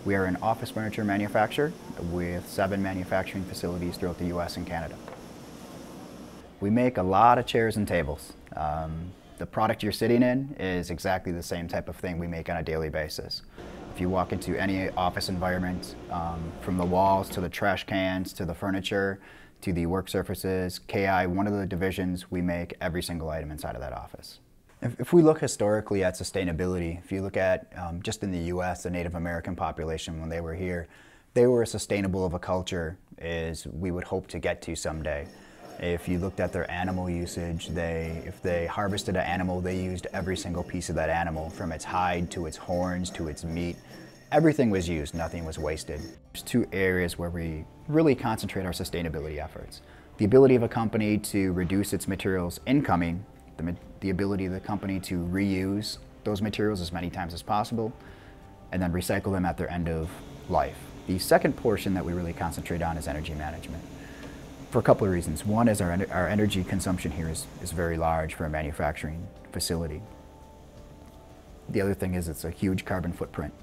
We are an office furniture manufacturer with 7 manufacturing facilities throughout the US and Canada. We make a lot of chairs and tables. The product you're sitting in is exactly the same type of thing we make on a daily basis. If you walk into any office environment, from the walls to the trash cans to the furniture to the work surfaces, KI, one of the divisions, we make every single item inside of that office. If we look historically at sustainability, if you look at just in the US, the Native American population when they were here, they were as sustainable of a culture as we would hope to get to someday. If you looked at their animal usage, if they harvested an animal, they used every single piece of that animal, from its hide to its horns to its meat. Everything was used, nothing was wasted. There's 2 areas where we really concentrate our sustainability efforts. The ability of a company to reduce its materials incoming, the ability of the company to reuse those materials as many times as possible, and then recycle them at their end of life. The second portion that we really concentrate on is energy management, for a couple of reasons. One is our energy consumption here is very large for a manufacturing facility. The other thing is it's a huge carbon footprint.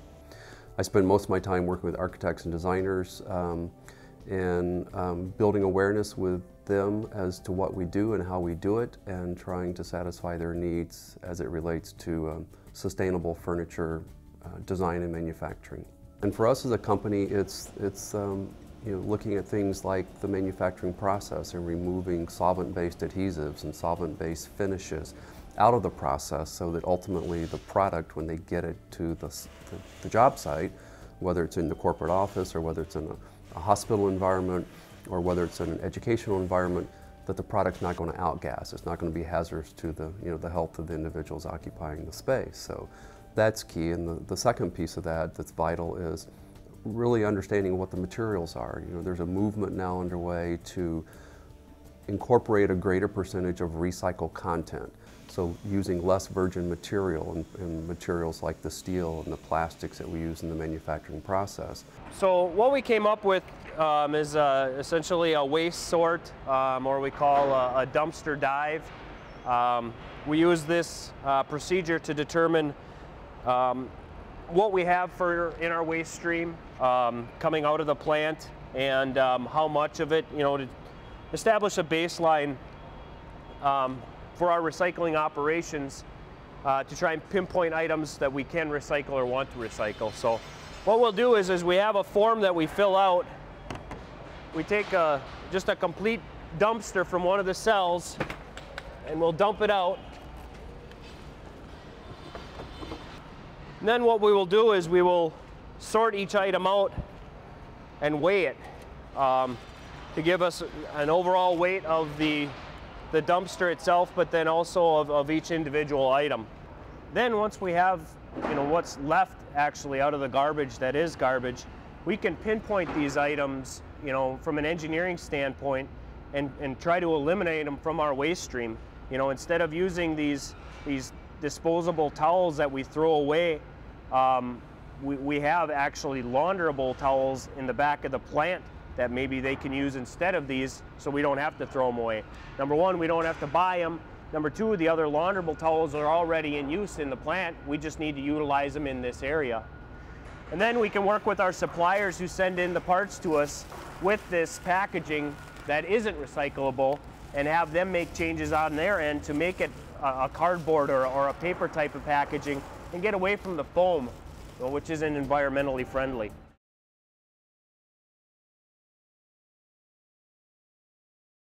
I spend most of my time working with architects and designers and building awareness with them as to what we do and how we do it, and trying to satisfy their needs as it relates to sustainable furniture design and manufacturing. And for us as a company, it's looking at things like the manufacturing process and removing solvent-based adhesives and solvent-based finishes out of the process, so that ultimately the product, when they get it to the job site, whether it's in the corporate office or whether it's in a hospital environment or whether it's in an educational environment, that the product's not going to outgas. It's not going to be hazardous to the health of the individuals occupying the space. So that's key. And the second piece of that that's vital is really understanding what the materials are. There's a movement now underway to incorporate a greater percentage of recycled content. So using less virgin material and materials like the steel and the plastics that we use in the manufacturing process. So what we came up with is essentially a waste sort, or we call a dumpster dive. We use this procedure to determine what we have in our waste stream coming out of the plant, and how much of it, to establish a baseline for our recycling operations, to try and pinpoint items that we can recycle or want to recycle. So what we'll do is we have a form that we fill out. We take just a complete dumpster from one of the cells and we'll dump it out. And then what we will do is we will sort each item out and weigh it to give us an overall weight of the dumpster itself, but then also of each individual item. Then once we have what's left actually out of the garbage that is garbage, we can pinpoint these items from an engineering standpoint and try to eliminate them from our waste stream. Instead of using these disposable towels that we throw away, we have actually launderable towels in the back of the plant that maybe they can use instead of these, so we don't have to throw them away. Number one, we don't have to buy them. Number two, the other launderable towels are already in use in the plant. We just need to utilize them in this area. And then we can work with our suppliers who send in the parts to us with this packaging that isn't recyclable, and have them make changes on their end to make it a cardboard or a paper type of packaging and get away from the foam, which isn't environmentally friendly.